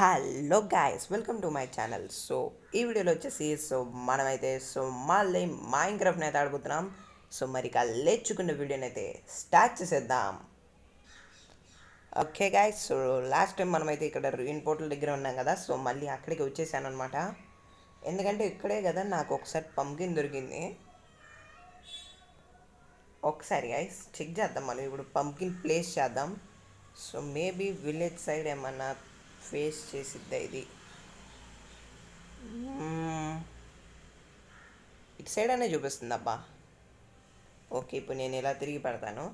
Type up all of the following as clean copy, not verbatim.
Hello guys, welcome to my channel. ఈ వీడియోలో వచ్చేసి మనమైతే మళ్ళీ మైన్క్రాఫ్ట్ని అయితే ఆడుకుంటున్నాం. మరి ఇక లేచుకున్న వీడియోని అయితే స్టార్ట్ చేసేద్దాం. ఓకే గాయస్, లాస్ట్ టైం మనమైతే ఇక్కడ రూయిన్ పోర్టల్ దగ్గర ఉన్నాం కదా. మళ్ళీ అక్కడికి వచ్చేసాను అనమాట. ఎందుకంటే ఇక్కడే కదా నాకు ఒకసారి పంకిన్ దొరికింది. ఒకసారి గాయస్ చెక్ చేద్దాం, మనం ఇప్పుడు పంకిన్ ప్లేస్ చేద్దాం. మేబీ విలేజ్ సైడ్ ఏమన్నా ఫేస్ చేసిద్దా ఇది. ఇటు సైడ్ అనే చూపిస్తుంది అబ్బా. ఓకే, ఇప్పుడు నేను ఇలా తిరిగి పెడతాను.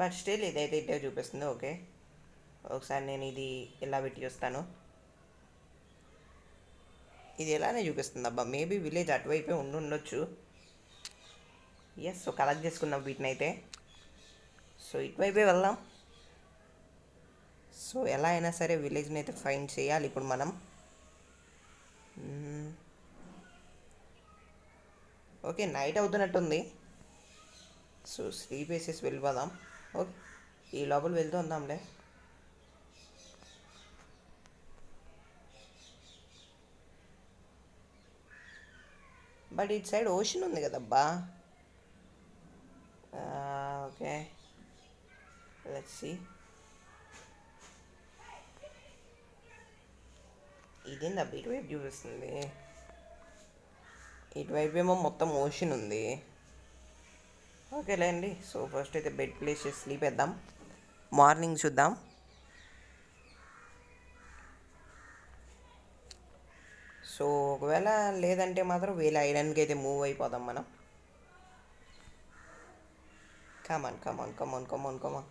బట్ స్టిల్ ఇదైతే ఇటే చూపిస్తుంది. ఓకే, ఒకసారి నేను ఇది ఇలా పెట్టి చూస్తాను. ఇది ఎలానే చూపిస్తుంది అబ్బా. మేబీ విలేజ్ అటువైపే ఉండొచ్చు. ఎస్, కలెక్ట్ చేసుకుందాం వీటిని అయితే. ఇటువైపే వెళ్దాం. ఎలా అయినా సరే విలేజ్ని అయితే ఫైండ్ చేయాలి ఇప్పుడు మనం. Okay, night అవుతున్నట్టుంది. స్లీప్ వేసేసి వెళ్ళిపోదాం. ఓకే, ఈ లోపల వెళ్తూ ఉందాంలే. బట్ ఇటు సైడ్ ఓషన్ ఉంది కదబ్బా. Okay, let's see. ఇదేందబ్బా ఇటువైపు చూపిస్తుంది. ఇటువైపు ఏమో మొత్తం ఓషన్ ఉంది. ఓకేలేండి. ఫస్ట్ అయితే బెడ్ ప్లేస్ చేసి స్లీప్ వేద్దాం. మార్నింగ్ చూద్దాం. ఒకవేళ లేదంటే మాత్రం వేరే ఐలాండ్కి అయితే మూవ్ అయిపోదాం మనం. కమాన్ కమాన్ కమాన్ కమాన్ కమాన్.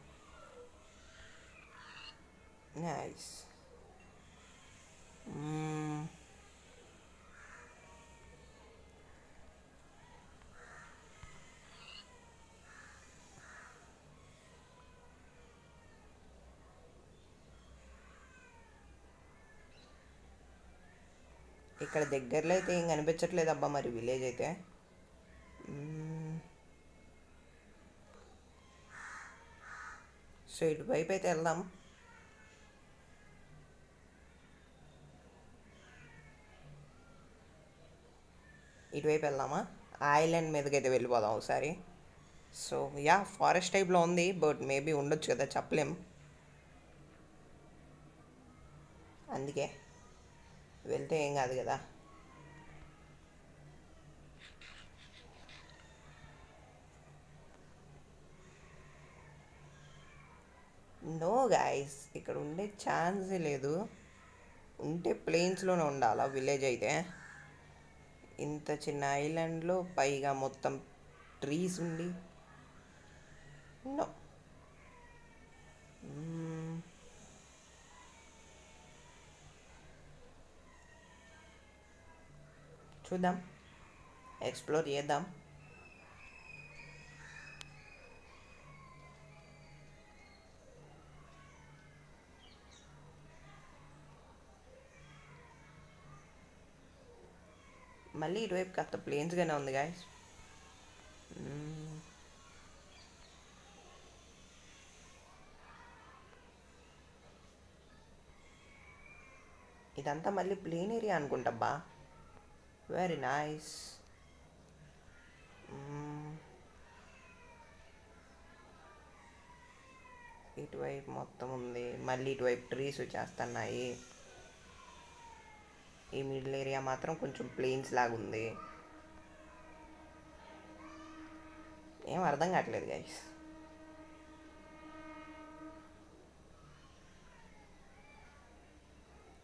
నైస్. ఇక్కడ దగ్గరలో అయితే ఏం కనిపించట్లేదు అబ్బా. మరి విలేజ్ అయితే ఇటువైపు అయితే వెళ్దాం. ఇటువైపు వెళ్దామా? ఐలాండ్ మీదకి అయితే వెళ్ళిపోదాం ఒకసారి. యా, ఫారెస్ట్ టైప్లో ఉంది. బట్ మేబీ ఉండొచ్చు కదా, చెప్పలేం. అందుకే వెళ్తే ఏం కాదు కదా. నో గాయస్, ఇక్కడ ఉండే ఛాన్సే లేదు. ఉంటే ప్లేన్స్లోనే ఉండాలా విలేజ్ అయితే. ఇంత చిన్న ఐలాండ్లో పైగా మొత్తం ట్రీస్ ఉండి నో. చూద్దాం, ఎక్స్ప్లోర్ చేద్దాం. మళ్ళీ ఇటువైపు కాస్త ప్లేన్స్గానే ఉంది గాయస్. ఇదంతా మళ్ళీ ప్లేన్ ఏరియా అనుకుంటబ్బా. Very nice. ఇటువైపు మొత్తం ఉంది. మళ్ళీ ఇటువైపు ట్రీస్ వచ్చేస్తున్నాయి. ఈ మిడిల్ ఏరియా మాత్రం కొంచెం ప్లేన్స్ లాగా ఉంది. ఏం అర్థం కావట్లేదు గైస్.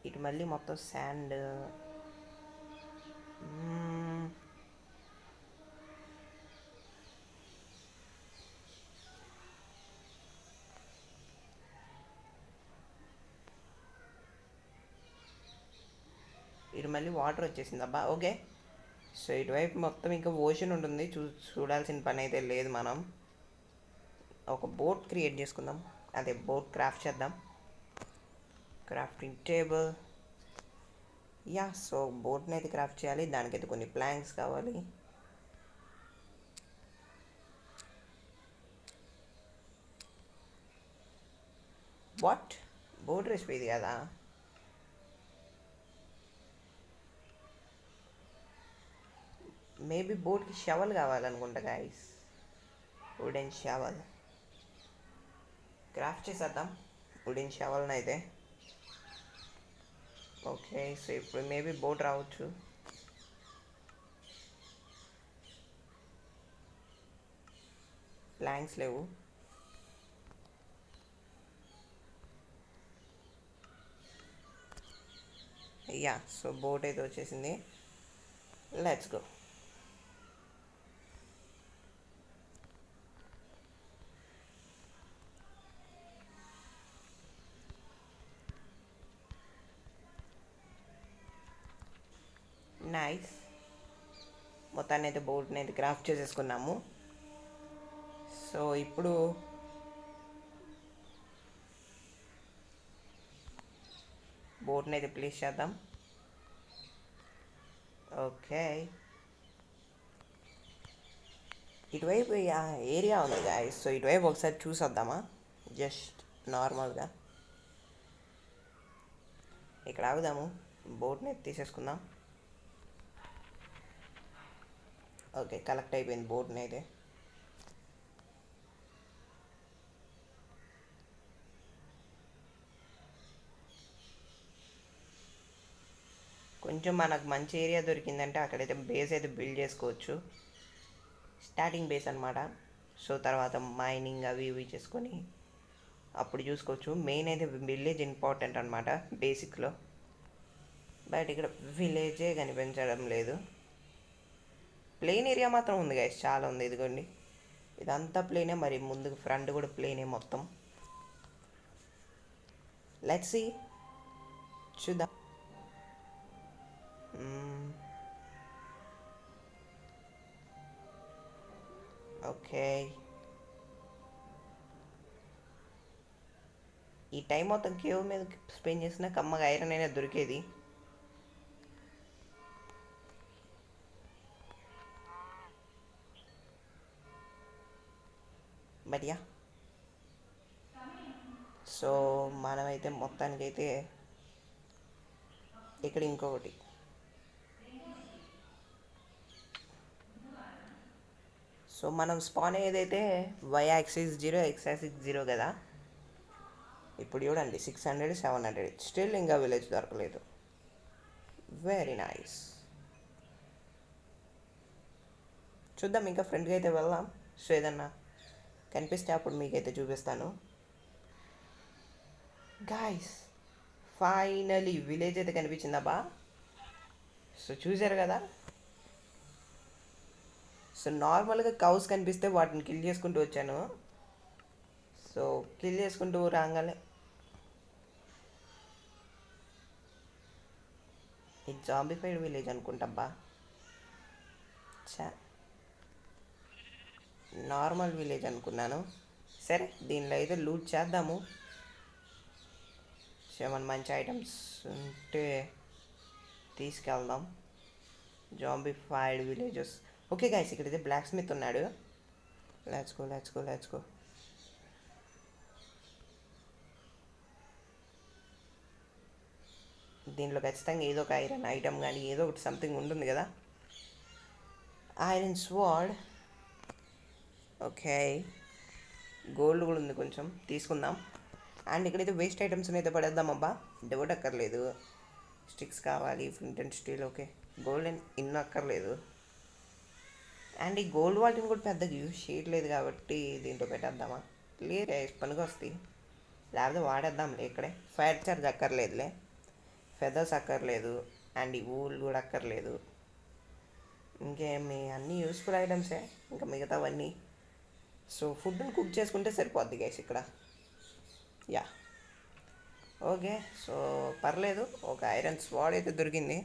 ఇటు మళ్ళీ మొత్తం శాండ్. ఇటు మళ్ళీ వాటర్ వచ్చేసింది అబ్బా. ఓకే, ఇటువైపు మొత్తం ఇంకా ఓషన్ ఉంటుంది. చూడాల్సిన పని అయితే లేదు. మనం ఒక బోట్ క్రియేట్ చేసుకుందాం. అదే బోట్ క్రాఫ్ట్ చేద్దాం. Crafting table. యా, బోట్ని అయితే క్రాఫ్ట్ చేయాలి. దానికైతే కొన్ని ప్లాంక్స్ కావాలి. వాట్? బోట్ రెసిపీ ఇది కదా? మేబీ బోట్కి షవల్ కావాలనుకుంటా గాయస్. వుడెన్ షవల్ క్రాఫ్ట్ చేసేద్దాం వుడెన్ షవల్ని అయితే. ఓకే, సో ఇప్పుడు మేబీ బోట్ రావచ్చు. ప్లాంక్స్ లేవు. యా, సో బోట్ అయితే వచ్చేసింది. Let's go. నైస్. మొత్తాన్ని అయితే బోట్ని అయితే క్రాఫ్ట్ చేసేసుకున్నాము. సో ఇప్పుడు బోట్ని అయితే ప్లేస్ చేద్దాం. ఓకే, ఇటువైపు ఏరియా ఉంది గాయస్. సో ఇటువైపు ఒకసారి చూసొద్దామా? జస్ట్ నార్మల్గా ఇక్కడ ఆగుదాము. బోట్ని తీసేసుకుందాం. ఓకే, కలెక్ట్ అయిపోయింది బోట్ని అయితే. కొంచెం మనకు మంచి ఏరియా దొరికిందంటే అక్కడైతే బేస్ అయితే బిల్డ్ చేసుకోవచ్చు. స్టార్టింగ్ బేస్ అనమాట. సో తర్వాత మైనింగ్ అవి ఇవి చేసుకొని అప్పుడు చూసుకోవచ్చు. మెయిన్ అయితే విలేజ్ ఇంపార్టెంట్ అనమాట బేసిక్లో. బట్ ఇక్కడ విలేజే కనిపించడం లేదు. ప్లెయిన్ ఏరియా మాత్రం ఉంది గైస్, చాలా ఉంది. ఇదిగోండి, ఇదంతా ప్లేనే. మరి ముందుకు ఫ్రంట్ కూడా ప్లేనే మొత్తం. లెట్స్ సీ, చూద్దాం. ఓకే, ఈ టైం మొత్తం కేవ్ మీద స్పెండ్ చేసిన కమ్మగా ఐరన్ అయినా దొరికేది. బట్ యా, సో మనమైతే మొత్తానికైతే ఇక్కడ ఇంకొకటి. సో మనం స్పాన్ ఏదైతే వై యాక్సిస్ 0 ఎక్స్ యాక్సిస్ 0 కదా. ఇప్పుడు చూడండి 600 700 స్టిల్ ఇంకా విలేజ్ దొరకలేదు. Very nice. చూద్దాం, ఇంకా ఫ్రెండ్గా అయితే వెళ్దాం. సో ఏదన్నా కనిపిస్తే అప్పుడు మీకైతే చూపిస్తాను. గాయస్, ఫైనలీ విలేజ్ అయితే కనిపించిందబ్బా. సో చూసారు కదా. సో నార్మల్గా కౌస్ కనిపిస్తే వాటిని కిల్ చేసుకుంటూ వచ్చాను. సో కిల్ చేసుకుంటూ రాగానే ఇది జాంబిఫైడ్ విలేజ్ అనుకుంటాబ్బా. చా, నార్మల్ విలేజ్ అనుకున్నాను. సరే, దీనిలో అయితే లూట్ చేద్దాము. ఏమైనా మంచి ఐటమ్స్ ఉంటే తీసుకెళ్దాం. Zombified villages. ఓకే గైస్, ఇక్కడైతే బ్లాక్ స్మిత్ ఉన్నాడు. Let's go let's go let's go. దీంట్లో ఖచ్చితంగా ఏదో ఒక ఐరన్ ఐటమ్ కానీ ఏదో ఒకటి సంథింగ్ ఉంటుంది కదా. Iron sword. ఓకే, గోల్డ్ కూడా ఉంది, కొంచెం తీసుకుందాం. అండ్ ఇక్కడైతే వేస్ట్ ఐటమ్స్ అయితే పడేద్దాం అబ్బా. డెవట్ అక్కర్లేదు. స్టిక్స్ కావాలి, flint and steel. Okay, gold and in అక్కర్లేదు. అండ్ ఈ గోల్డ్ వాటిని కూడా పెద్దగా యూజ్ చేయట్లేదు కాబట్టి దీంట్లో పెట్టేద్దామా? లేదు, పనికి వస్తాయి. లేకపోతే వాడేద్దాంలే. ఇక్కడే ఫైర్ చార్జ్ అక్కర్లేదులే, ఫెదర్స్ అక్కర్లేదు, అండ్ ఈ ఊల్ కూడా అక్కర్లేదు. ఇంకేమి అన్నీ యూస్ఫుల్ ఐటమ్సే ఇంకా మిగతావన్నీ. సో ఫుడ్ని కుక్ చేసుకుంటే సరిపోద్ది గైస్ ఇక్కడ. Yeah, okay. సో పర్లేదు, ఒక ఐరన్ స్వాడ్ అయితే దొరికింది.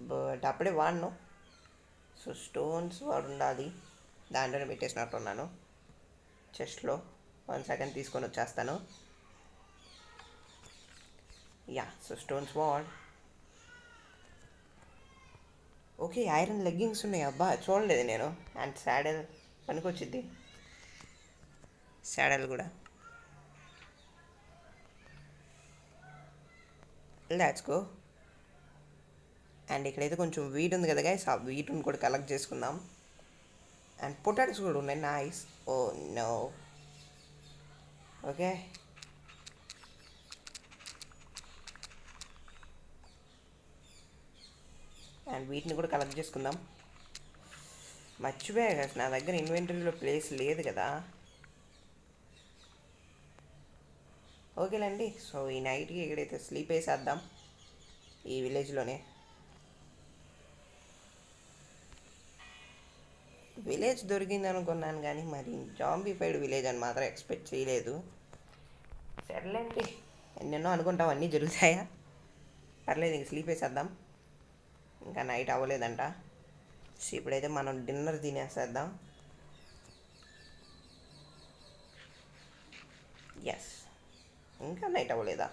బట్ అప్పుడే వాడను. సో స్టోన్స్ వాడు ఉండాలి. దాంట్లోనే పెట్టేసినట్టున్నాను చెస్ట్లో. 1 సెకండ్ తీసుకొని వచ్చేస్తాను. యా, సో స్టోన్స్ వాడ్. ఓకే, ఐరన్ లెగ్గింగ్స్ ఉన్నాయి అబ్బా, చూడలేదు నేను. అండ్ శాడల్ పనికొచ్చిద్ది, శాడల్ కూడా. Let's go. అండ్ ఇక్కడైతే కొంచెం వీట్ ఉంది కదా గైస్, ఆ వీట్ని కూడా కలెక్ట్ చేసుకుందాం. అండ్ పొటాటోస్ కూడా ఉన్నాయి, nice. Oh no. Okay. And వీటిని కూడా కలెక్ట్ చేసుకుందాం. మర్చిపోయా కదా, నా దగ్గర ఇన్వెంటరీలో ప్లేస్ లేదు కదా. ఓకేలేండి. సో ఈ నైట్కి ఇక్కడైతే స్లీప్ వేసేద్దాం ఈ విలేజ్లోనే. విలేజ్ దొరికింది అనుకున్నాను కానీ మరి జాంబిఫైడ్ విలేజ్ అని మాత్రం ఎక్స్పెక్ట్ చేయలేదు. సర్లేండి, ఎన్నెన్నో అనుకుంటాం, అన్నీ జరుగుతాయా. పర్లేదు, ఇంక స్లీప్ వేసేద్దాం. ఇంకా నైట్ అవ్వలేదంట. సో ఇప్పుడైతే మనం డిన్నర్ తినేసేద్దాం. ఎస్, ఇంకా నైట్ అవ్వలేదా.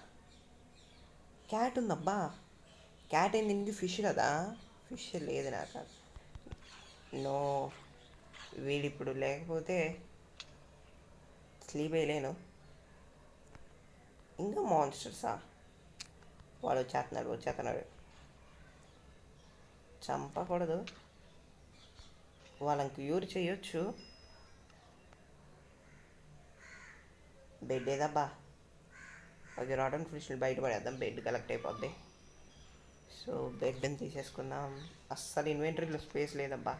క్యాట్ ఉందబ్బా. క్యాట్ ఏం తింది, ఫిష్ కదా. ఫిష్ లేదు నాకు. నో, వీడిప్పుడు లేకపోతే స్లీప్ వేయలేను. ఇంకా మాన్స్టర్సా. వాడు వచ్చేస్తున్నాడు. చంపకూడదు, వాళ్ళని క్యూర్ చేయొచ్చు. బెడ్ ఏదబ్బా. ఓకే, రాటన్ ఫిష్ని బయటపడేద్దాం, బెడ్ కలెక్ట్ అయిపోద్ది. సో బెడ్ని తీసేసుకుందాం. అస్సలు ఇన్వెంటరీలో స్పేస్ లేదబ్బా.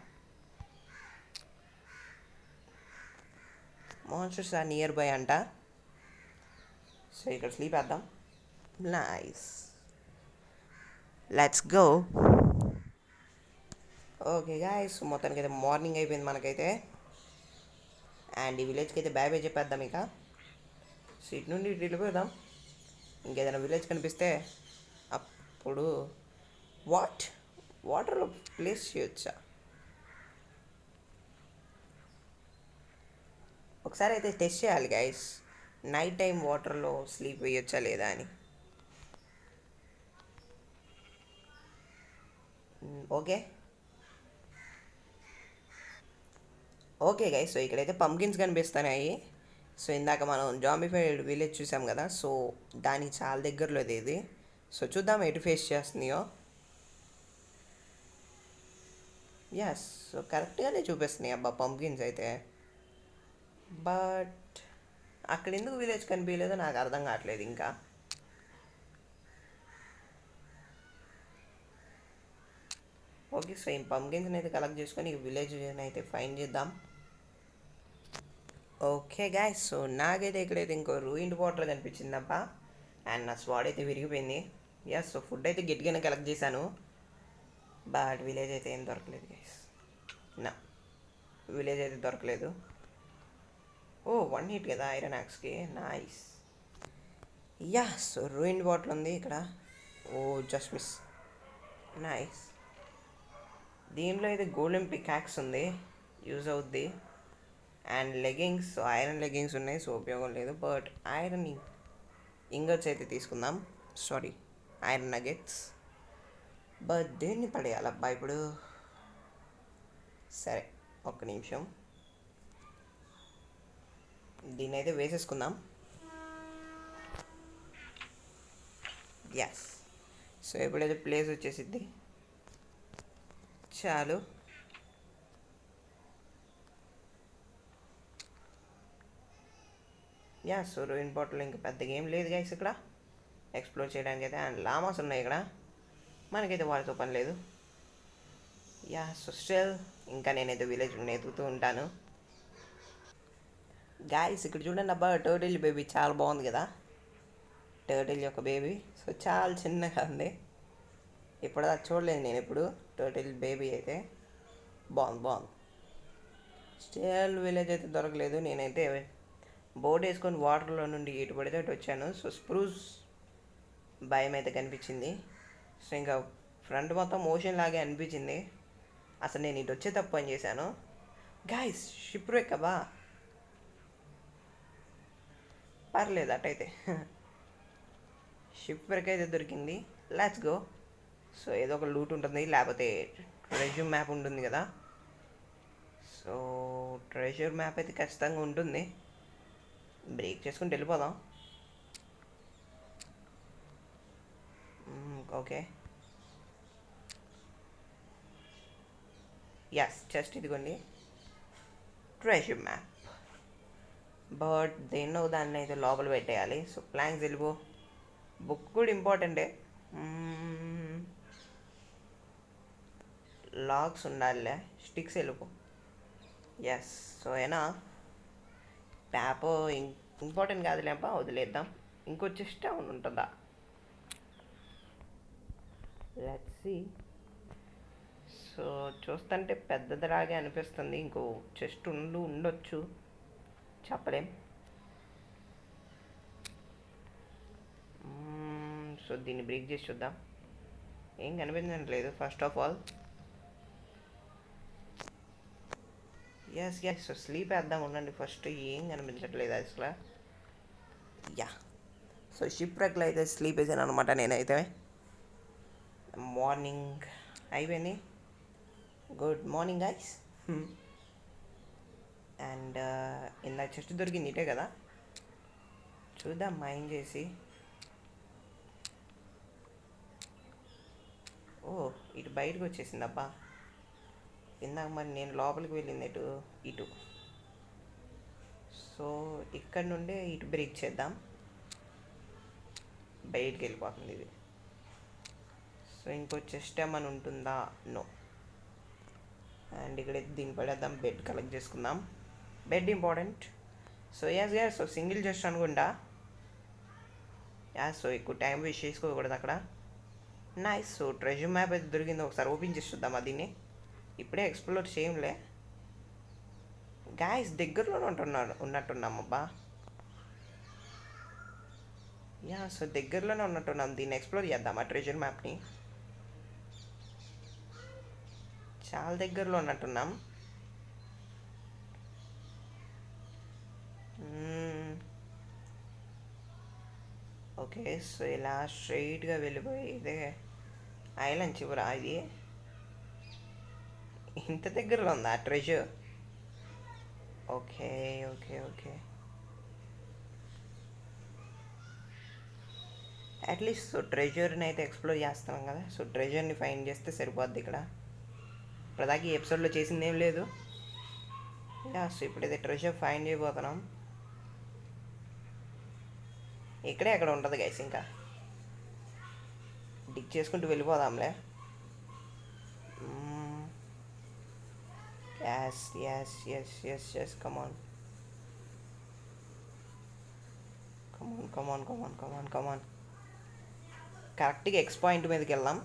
మాన్స్టర్స్ ఆర్ నియర్ బై అంట. సో ఇక్కడ స్లీప్ వేద్దాం. Nice, let's go. Okay guys, మొత్తానికి అయితే మార్నింగ్ అయిపోయింది మనకైతే. అండ్ ఈ విలేజ్కి అయితే బాయ్ బాయ్ చెప్పేద్దాం ఇక. సో ఇటు నుండి ఇటు వెళ్ళిపోదాం. ఇంకేదైనా విలేజ్ కనిపిస్తే అప్పుడు వాటర్లో ప్లేస్ చేయొచ్చా. ఒకసారి అయితే టెస్ట్ చేయాలి గైస్, నైట్ టైం వాటర్లో స్లీప్ వేయొచ్చా లేదా అని. ఓకే. ఓకే గైస్, సో ఇక్కడైతే పంకిన్స్ కనిపిస్తున్నాయి. సో ఇందాక మనం జాంబిఫైడ్ విలేజ్ చూసాం కదా, సో దానికి చాలా దగ్గరలో ఇది. సో చూద్దాం ఎటు ఫేస్ చేస్తున్నాయో. ఎస్, సో కరెక్ట్గానే చూపిస్తున్నాయి అబ్బా పంకిన్స్ అయితే. బట్ అక్కడ ఎందుకు విలేజ్ కనిపించలేదో నాకు అర్థం కావట్లేదు ఇంకా. ఓకే, సో ఈ పంకిన్స్ని అయితే కలెక్ట్ చేసుకొని విలేజ్ అయితే ఫైండ్ చేద్దాం. ఓకే గాయస్, సో నాకైతే ఇక్కడైతే ఇంకో రూయిన్డ్ వాటర్ కనిపించిందబ్బా. అండ్ నా స్వాడ్ అయితే విరిగిపోయింది. ఎస్, సో ఫుడ్ అయితే గట్టిగానే కలెక్ట్ చేశాను. బట్ విలేజ్ అయితే ఏం దొరకలేదు గైస్. నా విలేజ్ అయితే దొరకలేదు. ఓ 1 hit కదా ఐరన్ యాక్స్కి, nice. Yeah, so ruined water ఉంది ఇక్కడ. Oh just miss, nice. దీనిలో అయితే గోల్డెన్ పికాక్స్ ఉంది, యూజ్ అవుద్ది. అండ్ లెగ్గింగ్స్, ఐరన్ లెగ్గింగ్స్ ఉన్నాయి, సో ఉపయోగం లేదు. బట్ ఐరన్ ఇంగట్స్ అయితే తీసుకుందాం. Sorry, iron nuggets. బట్ దేన్ని పడేయాలబ్బా ఇప్పుడు. సరే, ఒక్క నిమిషం. దీన్ని అయితే వేసేసుకుందాం. ఎస్, సో ఎప్పుడైతే ప్లేస్ వచ్చేసిద్ది చాలు. యా, సో రూయిన్ బాటిల్ ఇంకా పెద్దగా ఏం లేదు గైస్ ఇక్కడ ఎక్స్ప్లోర్ చేయడానికి అయితే. అండ్ లామాస్ ఉన్నాయి ఇక్కడ, మనకైతే వాటితో పని లేదు. యా, సో స్టిల్ ఇంకా నేనైతే విలేజ్ ఎదుగుతూ ఉంటాను. గాయస్ ఇక్కడ చూడండి అబ్బా, టర్టిల్ బేబీ చాలా బాగుంది కదా. టర్టిల్ యొక్క బేబీ సో చాలా చిన్నగా ఉంది. ఇప్పుడు అది చూడలేదు నేను ఎప్పుడు. టర్టిల్ బేబీ అయితే బాగుంది. స్టిల్ విలేజ్ అయితే దొరకలేదు. నేనైతే బోట్ వేసుకొని వాటర్లో నుండి ఎటు పడితే అటు వచ్చాను. సో స్ప్రూస్ భయం అయితే కనిపించింది. సో ఇంకా ఫ్రంట్ మొత్తం ఓషన్ లాగే అనిపించింది. అసలు నేను ఇటు వచ్చే తప్పు పని చేశాను. గాయస్ షిప్ ఎక్కబా, పర్లేదు అటైతే. షిప్ వరకు అయితే దొరికింది, లెట్స్ గో. సో ఏదో ఒక లూట్ ఉంటుంది, లేకపోతే ట్రెజర్ మ్యాప్ ఉంటుంది కదా. సో ట్రెజర్ మ్యాప్ అయితే ఖచ్చితంగా ఉంటుంది. బ్రేక్ చేసుకుంటూ వెళ్ళిపోదాం. ఓకే. ఎస్, జస్ట్ ఇదిగోండి ట్రెజర్ మ్యాప్. బట్ దేన్నో దాన్ని అయితే లోపల పెట్టేయాలి. సో ప్లాంక్స్ వెళ్ళిపో. బుక్ కూడా ఇంపార్టెంటే. లాగ్స్ ఉండాలిలే. స్టిక్స్ వెళ్ళిపో. ఎస్. సో ఏనా ప్యాప్ ఇంపార్టెంట్ కాదులేపా, వదిలేద్దాం. ఇంకో చెస్ట్ అవును ఉంటుందా? Let's see. సో చూస్తుంటే పెద్దదిలాగే అనిపిస్తుంది. ఇంకో చెస్ట్ ఉండొచ్చు, చెప్పలేం. సో దీన్ని బ్రేక్ చేసి చూద్దాం. ఏం కనిపించట్లేదు first of all. Yes. So sleep వేద్దాం ఉండండి ఫస్ట్. ఏం కనిపించట్లేదు అసలు. యా. సో షిప్ రెక్లో అయితే స్లీప్ వేసాను అనమాట నేనైతే. మార్నింగ్ అయిపోయింది. Good morning guys. అండ్ ఇందాక చెస్ట్ దొరికింది ఇటే కదా, చూద్దాం మైండ్ చేసి. ఓ, ఇటు బయటకు వచ్చేసింది అబ్బా. ఇందాక మరి నేను లోపలికి వెళ్ళింది ఇటు. సో ఇక్కడ నుండే ఇటు బ్రేక్ చేద్దాం. బయటికి వెళ్ళిపోతుంది ఇది. సో ఇంకో చెస్ట్ ఏమైనా ఉంటుందా? నో. అండ్ ఇక్కడైతే దీన్ని పడేద్దాం. బెడ్ కలెక్ట్ చేసుకుందాం. Bed important. So yes. So single chest అనుకుంటా. సో ఎక్కువ టైం వేస్ట్ చేసుకోకూడదు అక్కడ. నైస్. సో ట్రెజర్ మ్యాప్ అయితే దొరికింది. ఒకసారి ఓపెన్ చేసి చూద్దాం దీన్ని. ఇప్పుడే ఎక్స్ప్లోర్ చేయంలే గాయస్. దగ్గరలోనే ఉన్నట్టున్నాం అబ్బా. సో దగ్గరలోనే ఉన్నట్టున్నాం. దీన్ని ఎక్స్ప్లోర్ చేద్దాం ఆ ట్రెజర్ మ్యాప్ని. చాలా దగ్గరలో ఉన్నట్టున్నాం. ఓకే. సో ఇలా స్ట్రైట్గా వెళ్ళిపోయి ఇదే ఐలాండ్ చివరా ఇది. ఇంత దగ్గరలో ఉందా ట్రెజర్? ఓకే. అట్లీస్ట్ సో ట్రెజర్ని అయితే ఎక్స్ప్లోర్ చేస్తున్నాం కదా. సో ట్రెజర్ని ఫైండ్ చేస్తే సరిపోద్ది ఇక్కడ. ఇప్పటిదాకా ఈ ఎపిసోడ్లో చేసింది ఏం లేదు. సో ఇప్పుడైతే ట్రెజర్ ఫైండ్ చేయబోతున్నాం. ఇక్కడే అక్కడ ఉంటుంది గైస్. ఇంకా డిక్ చేసుకుంటూ వెళ్ళిపోదాంలే. ఎస్. కమాన్. కరెక్ట్గా ఎక్స్ పాయింట్ మీదకి వెళ్దాం.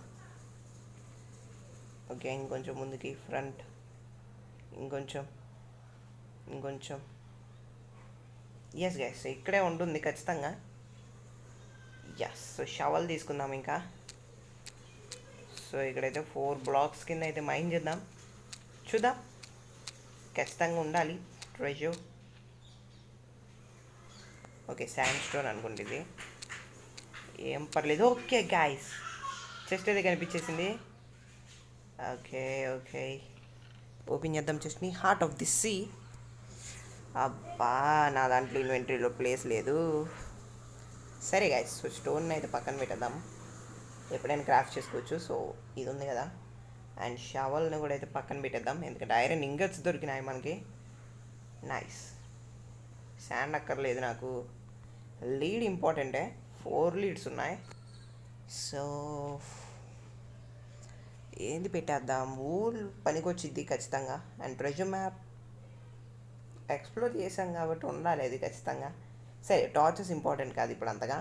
ఓకే, ఇంకొంచెం ముందుకి ఫ్రంట్. ఇంకొంచెం. ఎస్ గైస్, ఇక్కడే ఉంటుంది ఖచ్చితంగా. సో షవల్ తీసుకుందాం ఇంకా. సో ఇక్కడైతే 4 బ్లాక్స్ కింద అయితే మైన్ చేద్దాం. చూద్దాం, ఖచ్చితంగా ఉండాలి ట్రెజర్. ఓకే, శాండ్ స్టోన్ అనుకోండి ఇది. ఏం పర్లేదు. ఓకే గాయస్, చెస్ట్ అయితే కనిపించేసింది. ఓకే. ఓపెన్ చేద్దాం చెస్ట్ని. Heart of the sea. అబ్బా, నా దాంట్లో ఇన్వెంటరీలో ప్లేస్ లేదు. సరే గాయస్, సో స్టోన్ అయితే పక్కన పెట్టేద్దాం. ఎప్పుడైనా క్రాఫ్ట్ చేసుకోవచ్చు. సో ఇది ఉంది కదా. అండ్ షవల్ని కూడా అయితే పక్కన పెట్టేద్దాం, ఎందుకంటే ఐరన్ ఇంగట్స్ దొరికినాయి మనకి. నైస్. శాండ్ అక్కర్లేదు నాకు. లీడ్ ఇంపార్టెంటే. 4 లీడ్స్ ఉన్నాయి. సో ఏంది పెట్టేద్దాం? ఊల్ పనికొచ్చిద్ది ఖచ్చితంగా. అండ్ ట్రెజర్ మ్యాప్ ఎక్స్ప్లోర్ చేసాం కాబట్టి ఉండాలి అది ఖచ్చితంగా. సరే, టార్చెస్ ఇంపార్టెంట్ కాదు ఇప్పుడు అంతగా.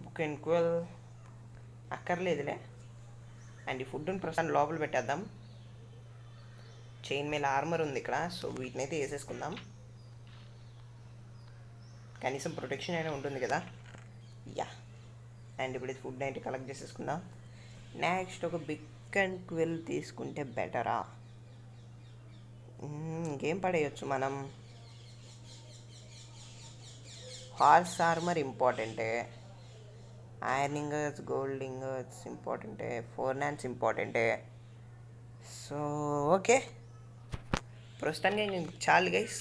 బుక్ అండ్ క్వెల్ అక్కర్లేదులే. అండ్ ఈ ఫుడ్ని ప్రస్తుతం లోపల పెట్టేద్దాం. చైన్ మీద ఆర్మర్ ఉంది ఇక్కడ. సో వీటిని అయితే వేసేసుకుందాం. కనీసం ప్రొటెక్షన్ అయినా ఉంటుంది కదా. అండ్ ఇప్పుడు ఫుడ్ అయితే కలెక్ట్ చేసేసుకుందాం. నెక్స్ట్ ఒక బిగ్ అండ్ క్విల్ తీసుకుంటే బెటరా? ఇంకేం పడేయచ్చు మనం? హార్స్ ఆర్మర్ ఇంపార్టెంటే. ఐరన్ ఇంగట్స్, గోల్డ్ ఇంగట్స్ ఇంపార్టెంటే. 4 నాన్స్ ఇంపార్టెంటే. సో ఓకే, ప్రస్తుతానికి చాలు గైస్.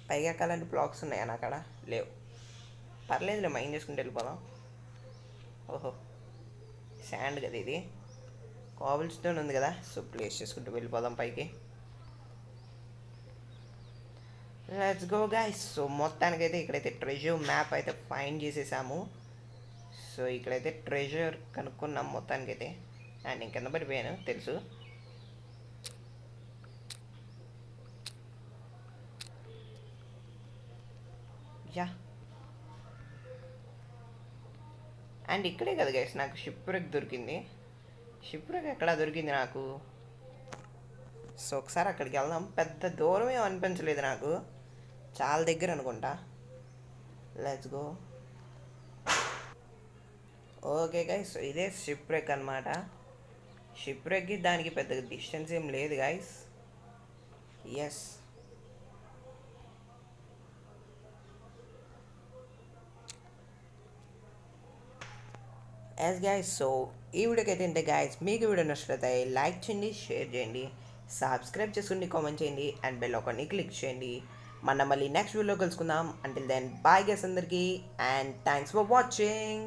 పైగా ఎక్కాలంటే బ్లాక్స్ ఉన్నాయా అక్కడ? లేవు. పర్లేదులే, మైండ్ చేసుకుంటూ వెళ్ళిపోదాం. ఓహో, శాండ్ కదా ఇది. కాబుల్ స్టోన్ ఉంది కదా, సో ప్లేస్ చేసుకుంటూ వెళ్ళిపోదాం పైకి. Let's go guys. సో మొత్తానికైతే ఇక్కడైతే ట్రెజర్ మ్యాప్ అయితే ఫైండ్ చేసేసాము. సో ఇక్కడైతే ట్రెజర్ కనుక్కున్నాం మొత్తానికైతే. అండ్ నేను కింద పడిపోయాను తెలుసు. యా, అండ్ ఇక్కడే కదా గైస్ నాకు షిప్ రెక్ దొరికింది. షిప్ రెక్ ఎక్కడ దొరికింది నాకు. సో ఒకసారి అక్కడికి వెళ్దాం. పెద్ద దూరం ఏం అనిపించలేదు నాకు, చాలా దగ్గర అనుకుంటా. Let's go. Okay guys, so ఇదే షిప్ రెక్ అనమాట. షిప్ రెక్కి దానికి పెద్ద డిస్టెన్స్ ఏం లేదు గైస్. ఎస్, యాజ్ గైస్. సో ఈ వీడియోకి అయితే ఇంతే గైస్. మీకు వీడియో నచ్చినట్లయితే లైక్ చేయండి, షేర్ చేయండి, సబ్స్క్రైబ్ చేసుకోండి, కామెంట్ చేయండి, అండ్ బెల్ ఐకాన్ని క్లిక్ చేయండి. మనం మళ్ళీ నెక్స్ట్ వీడియోలో కలుసుకుందాం. అంటిల్ దెన్ బాయ్ గైస్ అందరికీ, అండ్ థ్యాంక్స్ ఫర్ వాచింగ్.